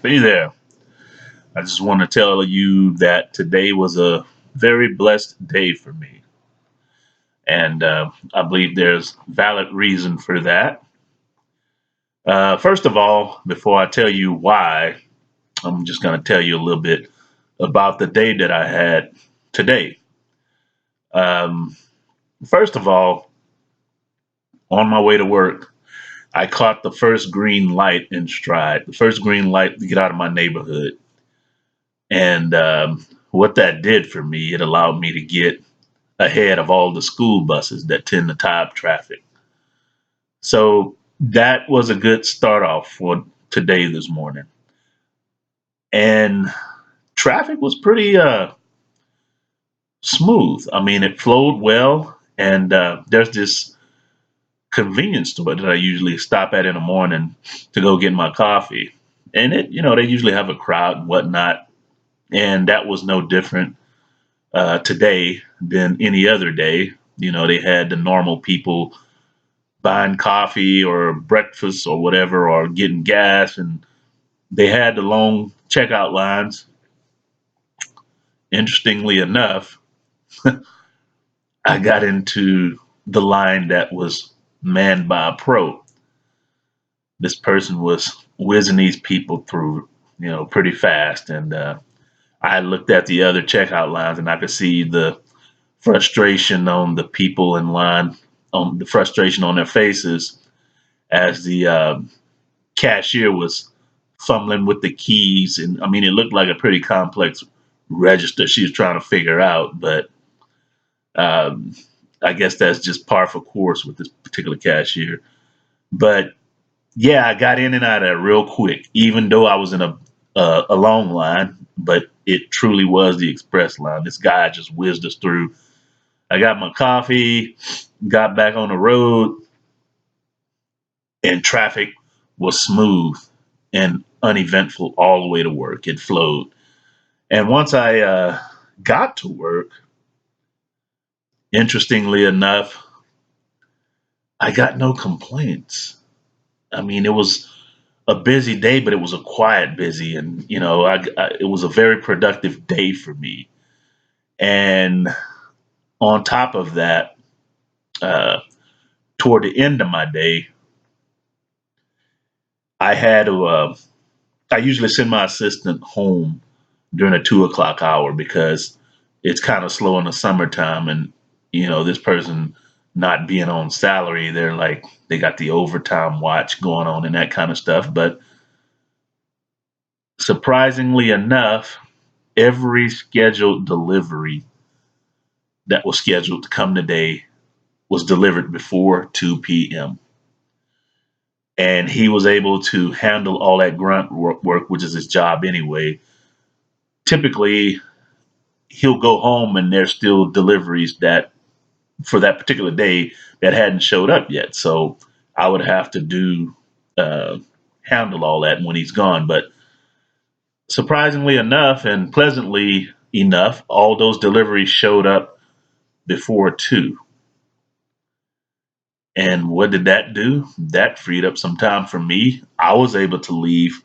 Hey there. I just want to tell you that today was a very blessed day for me. And I believe there's valid reason for that. First of all, before I tell you why, I'm just going to tell you a little bit about the day that I had today. Um, First of all, on my way to work, I caught the first green light in stride, the first green light to get out of my neighborhood. And what that did for me, it allowed me to get ahead of all the school buses that tend to tie up traffic. So that was a good start off for today this morning. And traffic was pretty smooth. I mean, it flowed well. And there's this convenience store that I usually stop at in the morning to go get my coffee. And they usually have a crowd and whatnot. And that was no different today than any other day. They had the normal people buying coffee or breakfast or whatever, or getting gas, and they had the long checkout lines. Interestingly enough, I got into the line that was manned by a pro. This person was whizzing these people through, pretty fast, and I looked at the other checkout lines, and I could see the frustration on the people in line, on the frustration on their faces as the cashier was fumbling with the keys. And I mean, it looked like a pretty complex register she was trying to figure out, but um, I guess that's just par for course with this particular cashier. But yeah, I got in and out of there real quick, even though I was in a long line, but it truly was the express line. This guy just whizzed us through. I got my coffee, got back on the road, and traffic was smooth and uneventful all the way to work. It flowed. And once I got to work, interestingly enough, I got no complaints. I mean, it was a busy day, but it was a quiet busy, and it was a very productive day for me. And on top of that, uh, toward the end of my day, I had to. I usually send my assistant home during the 2 o'clock hour because it's kind of slow in the summertime, and this person not being on salary, they're like they got the overtime watch going on and that kind of stuff. But surprisingly enough, every scheduled delivery that was scheduled to come today was delivered before 2 p.m. And he was able to handle all that grunt work, which is his job anyway. Typically, he'll go home and there's still deliveries that for that particular day that hadn't showed up yet. So I would have to do uh, handle all that when he's gone. But surprisingly enough and pleasantly enough, all those deliveries showed up before 2. And what did that do? That freed up some time for me. I was able to leave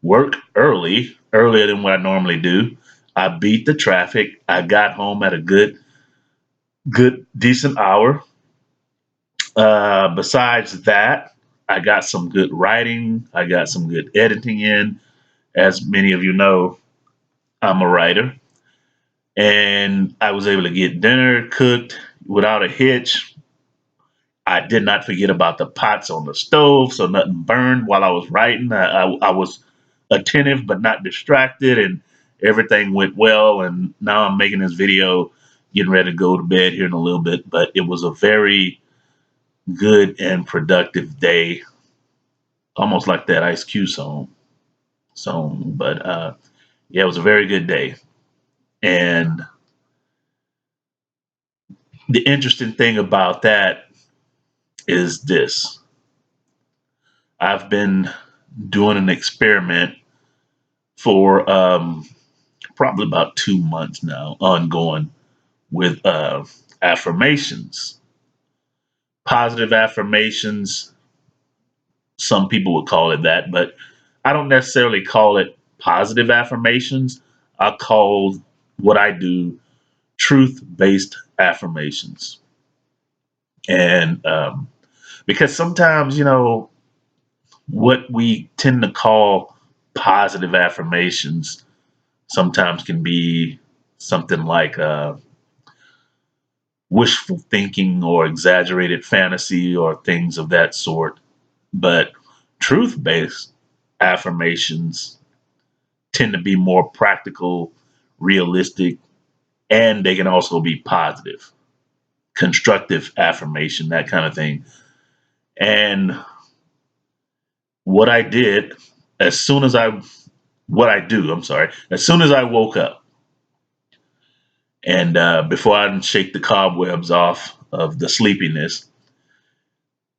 work early, earlier than what I normally do. I beat the traffic. I got home at a good, decent hour. Besides that, I got some good writing. I got some good editing in. As many of you know, I'm a writer. And I was able to get dinner cooked without a hitch. I did not forget about the pots on the stove, so nothing burned while I was writing. I was attentive but not distracted, and everything went well. And now I'm making this video, getting ready to go to bed here in a little bit. But it was a very good and productive day, almost like that Ice Cube song. But yeah, it was a very good day. And the interesting thing about that is this: I've been doing an experiment for probably about 2 months now, ongoing with affirmations, positive affirmations. Some people would call it that, but I don't necessarily call it positive affirmations. I call what I do truth-based affirmations. And because sometimes, what we tend to call positive affirmations sometimes can be something like wishful thinking or exaggerated fantasy or things of that sort. But truth based affirmations tend to be more practical, realistic, and they can also be positive, constructive affirmation, that kind of thing. And what I did as soon as I, what I do, I'm sorry, as soon as I woke up and before I shake the cobwebs off of the sleepiness,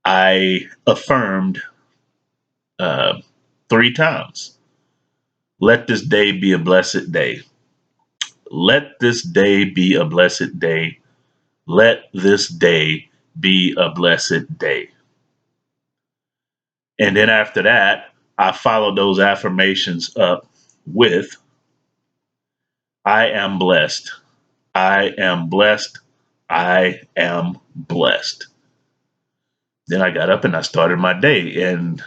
I affirmed uh, 3 times. Let this day be a blessed day. Let this day be a blessed day. Let this day be a blessed day. And then after that, I followed those affirmations up with I am blessed. I am blessed. I am blessed. Then I got up and I started my day. And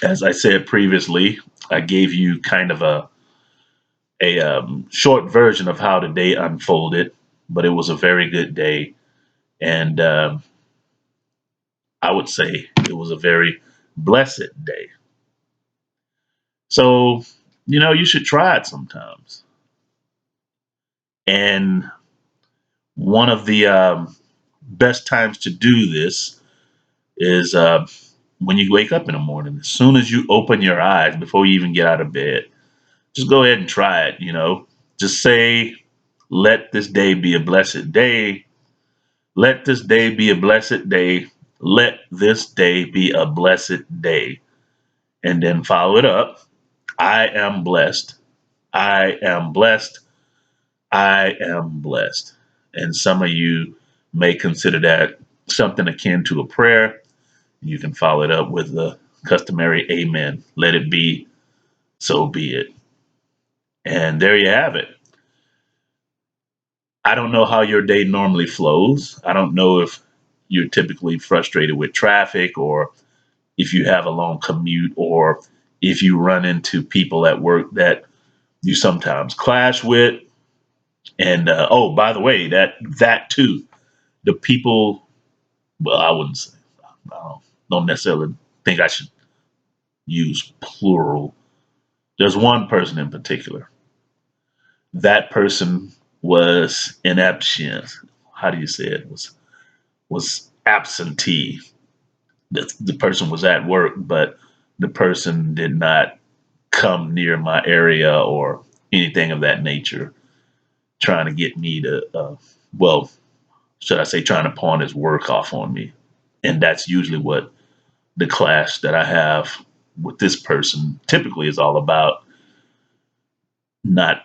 as I said previously, I gave you kind of a short version of how the day unfolded, but it was a very good day. And I would say it was a very blessed day. So, you should try it sometimes. And one of the best times to do this is when you wake up in the morning. As soon as you open your eyes, before you even get out of bed, just go ahead and try it. Just say, let this day be a blessed day. Let this day be a blessed day. Let this day be a blessed day. And then follow it up. I am blessed. I am blessed. I am blessed. And some of you may consider that something akin to a prayer. You can follow it up with the customary amen. Let it be, so be it. And there you have it. I don't know how your day normally flows. I don't know if you're typically frustrated with traffic or if you have a long commute or if you run into people at work that you sometimes clash with. And oh, by the way, that too, the people. Well, I wouldn't say. I don't necessarily think I should use plural. There's one person in particular. That person was ineptient. How do you say it? Was absentee. The person was at work, but the person did not come near my area or anything of that nature, trying to get me to, well, should I say, trying to pawn his work off on me. And that's usually what the clash that I have with this person typically is all about, not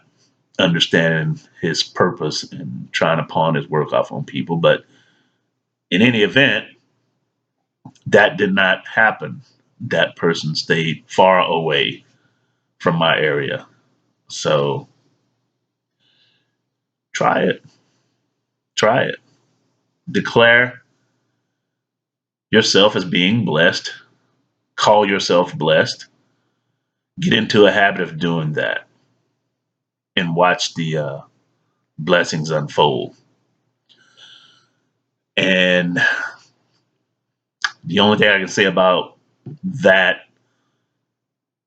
understanding his purpose and trying to pawn his work off on people. But in any event, that did not happen. That person stayed far away from my area. So try it. Try it. Declare yourself as being blessed. Call yourself blessed. Get into a habit of doing that and watch the blessings unfold. And the only thing I can say about that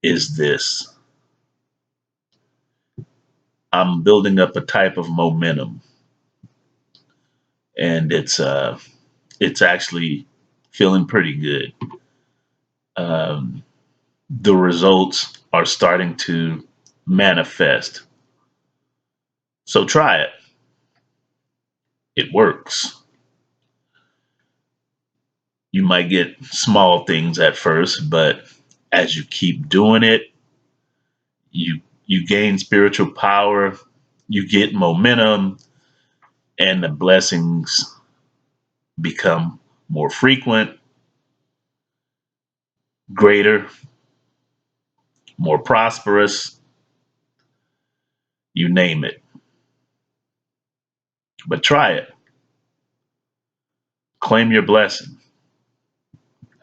is this: I'm building up a type of momentum, and it's actually feeling pretty good. Um, the results are starting to manifest. So try it. It works. You might get small things at first, but as you keep doing it, you gain spiritual power, you get momentum, and the blessings become more frequent, greater, more prosperous, you name it. But try it. Claim your blessing.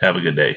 Have a good day.